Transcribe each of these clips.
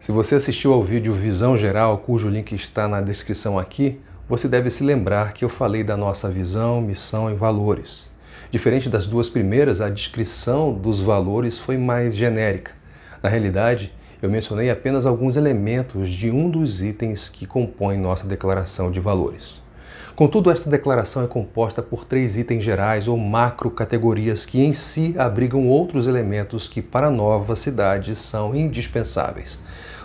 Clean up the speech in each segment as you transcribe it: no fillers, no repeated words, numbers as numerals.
Se você assistiu ao vídeo Visão Geral, cujo link está na descrição aqui, você deve se lembrar que eu falei da nossa visão, missão e valores. Diferente das duas primeiras, a descrição dos valores foi mais genérica. Na realidade, eu mencionei apenas alguns elementos de um dos itens que compõem nossa declaração de valores. Contudo, esta declaração é composta por 3 itens gerais ou macro categorias que em si abrigam outros elementos que para a nova cidade são indispensáveis.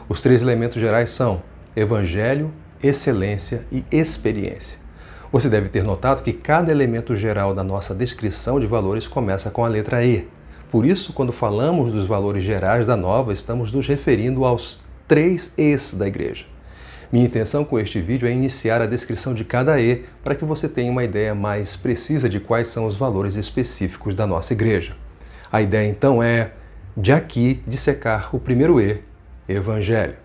Os 3 elementos gerais são Evangelho, Excelência e Experiência. Você deve ter notado que cada elemento geral da nossa descrição de valores começa com a letra E. Por isso, quando falamos dos valores gerais da nova, estamos nos referindo aos 3 E's da igreja. Minha intenção com este vídeo é iniciar a descrição de cada E para que você tenha uma ideia mais precisa de quais são os valores específicos da nossa igreja. A ideia então é, de aqui, dissecar o primeiro E, Evangelho.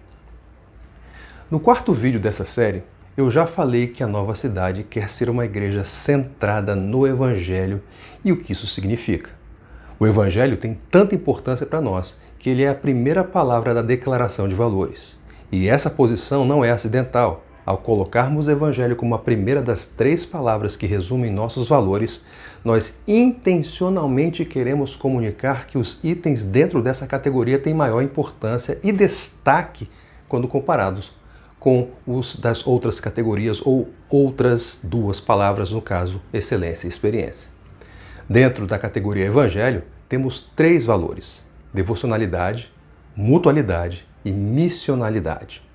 No 4º vídeo dessa série, eu já falei que a nova cidade quer ser uma igreja centrada no Evangelho e o que isso significa. O Evangelho tem tanta importância para nós que ele é a primeira palavra da declaração de valores. E essa posição não é acidental. Ao colocarmos o Evangelho como a primeira das 3 palavras que resumem nossos valores, nós intencionalmente queremos comunicar que os itens dentro dessa categoria têm maior importância e destaque quando comparados com os das outras categorias ou outras 2 palavras, no caso, excelência e experiência. Dentro da categoria Evangelho, temos 3 valores: devocionalidade, mutualidade e missionalidade.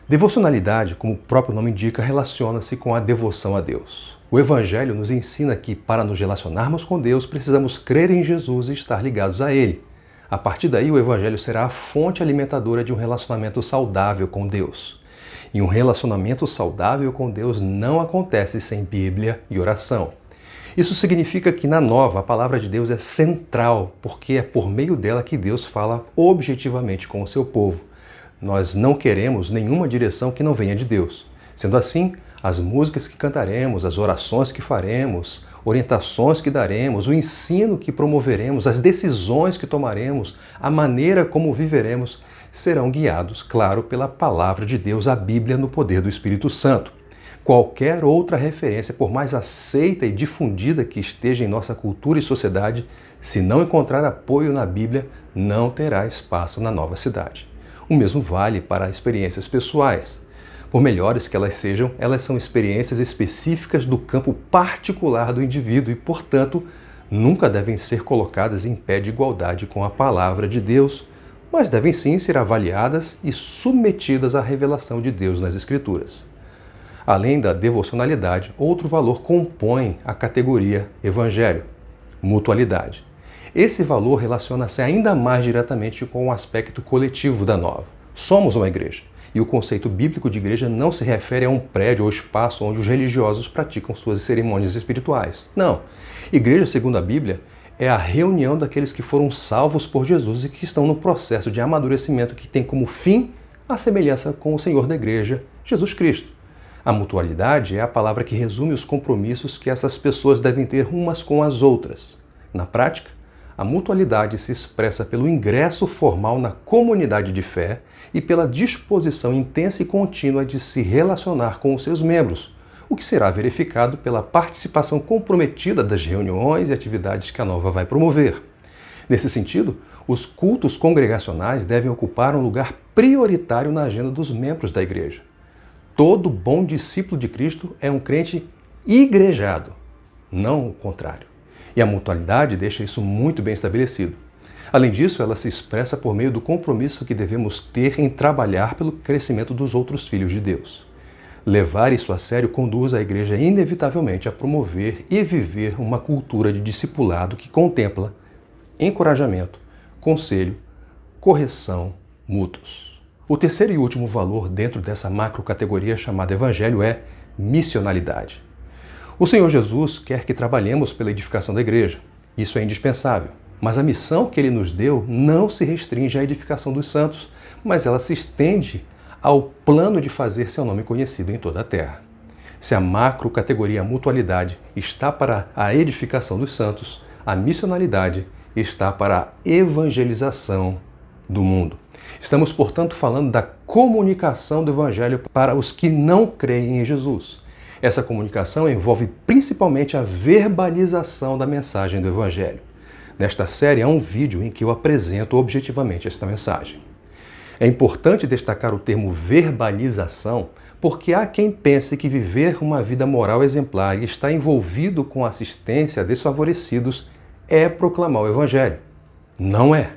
Devocionalidade, como o próprio nome indica, relaciona-se com a devoção a Deus. O Evangelho nos ensina que, para nos relacionarmos com Deus, precisamos crer em Jesus e estar ligados a Ele. A partir daí, o Evangelho será a fonte alimentadora de um relacionamento saudável com Deus. E um relacionamento saudável com Deus não acontece sem Bíblia e oração. Isso significa que na nova a palavra de Deus é central, porque é por meio dela que Deus fala objetivamente com o seu povo. Nós não queremos nenhuma direção que não venha de Deus. Sendo assim, as músicas que cantaremos, as orações que faremos, orientações que daremos, o ensino que promoveremos, as decisões que tomaremos, a maneira como viveremos, serão guiados, claro, pela palavra de Deus, a Bíblia, no poder do Espírito Santo. Qualquer outra referência, por mais aceita e difundida que esteja em nossa cultura e sociedade, se não encontrar apoio na Bíblia, não terá espaço na nova cidade. O mesmo vale para experiências pessoais. Por melhores que elas sejam, elas são experiências específicas do campo particular do indivíduo e, portanto, nunca devem ser colocadas em pé de igualdade com a palavra de Deus, mas devem sim ser avaliadas e submetidas à revelação de Deus nas Escrituras. Além da devocionalidade, outro valor compõe a categoria Evangelho, mutualidade. Esse valor relaciona-se ainda mais diretamente com o aspecto coletivo da nova. Somos uma igreja, e o conceito bíblico de igreja não se refere a um prédio ou espaço onde os religiosos praticam suas cerimônias espirituais. Não. Igreja, segundo a Bíblia, é a reunião daqueles que foram salvos por Jesus e que estão no processo de amadurecimento que tem como fim a semelhança com o Senhor da igreja, Jesus Cristo. A mutualidade é a palavra que resume os compromissos que essas pessoas devem ter umas com as outras. Na prática, a mutualidade se expressa pelo ingresso formal na comunidade de fé e pela disposição intensa e contínua de se relacionar com os seus membros, o que será verificado pela participação comprometida das reuniões e atividades que a nova vai promover. Nesse sentido, os cultos congregacionais devem ocupar um lugar prioritário na agenda dos membros da igreja. Todo bom discípulo de Cristo é um crente igrejado, não o contrário. E a mutualidade deixa isso muito bem estabelecido. Além disso, ela se expressa por meio do compromisso que devemos ter em trabalhar pelo crescimento dos outros filhos de Deus. Levar isso a sério conduz a igreja inevitavelmente a promover e viver uma cultura de discipulado que contempla encorajamento, conselho, correção mútuos. O terceiro e último valor dentro dessa macrocategoria chamada Evangelho é missionalidade. O Senhor Jesus quer que trabalhemos pela edificação da igreja. Isso é indispensável. Mas a missão que Ele nos deu não se restringe à edificação dos santos, mas ela se estende ao plano de fazer seu nome conhecido em toda a terra. Se a macrocategoria mutualidade está para a edificação dos santos, a missionalidade está para a evangelização do mundo. Estamos, portanto, falando da comunicação do Evangelho para os que não creem em Jesus. Essa comunicação envolve principalmente a verbalização da mensagem do Evangelho. Nesta série há um vídeo em que eu apresento objetivamente esta mensagem. É importante destacar o termo verbalização, porque há quem pense que viver uma vida moral exemplar e estar envolvido com assistência a desfavorecidos é proclamar o Evangelho. Não é.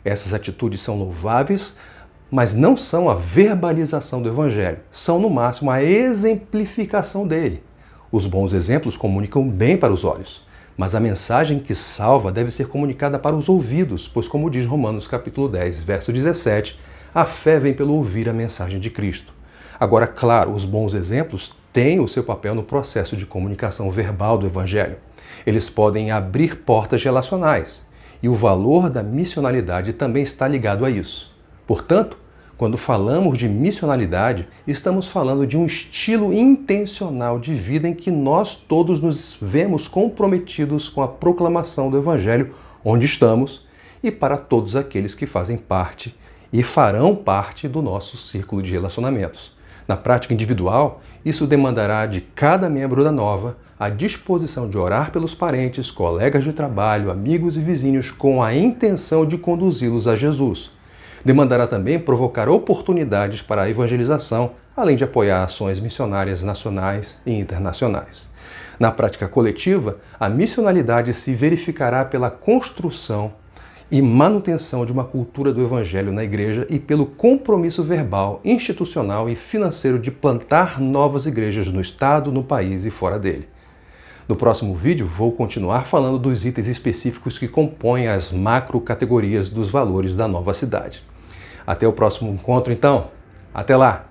Essas atitudes são louváveis, mas não são a verbalização do Evangelho. São, no máximo, a exemplificação dele. Os bons exemplos comunicam bem para os olhos, mas a mensagem que salva deve ser comunicada para os ouvidos, pois, como diz Romanos capítulo 10, verso 17, a fé vem pelo ouvir a mensagem de Cristo. Agora, claro, os bons exemplos têm o seu papel no processo de comunicação verbal do Evangelho. Eles podem abrir portas relacionais, e o valor da missionalidade também está ligado a isso. Portanto, quando falamos de missionalidade, estamos falando de um estilo intencional de vida em que nós todos nos vemos comprometidos com a proclamação do Evangelho onde estamos e para todos aqueles que fazem parte e farão parte do nosso círculo de relacionamentos. Na prática individual, isso demandará de cada membro da Nova a disposição de orar pelos parentes, colegas de trabalho, amigos e vizinhos com a intenção de conduzi-los a Jesus. Demandará também provocar oportunidades para a evangelização, além de apoiar ações missionárias nacionais e internacionais. Na prática coletiva, a missionalidade se verificará pela construção e manutenção de uma cultura do Evangelho na igreja e pelo compromisso verbal, institucional e financeiro de plantar novas igrejas no Estado, no país e fora dele. No próximo vídeo, vou continuar falando dos itens específicos que compõem as macro-categorias dos valores da nova cidade. Até o próximo encontro, então. Até lá!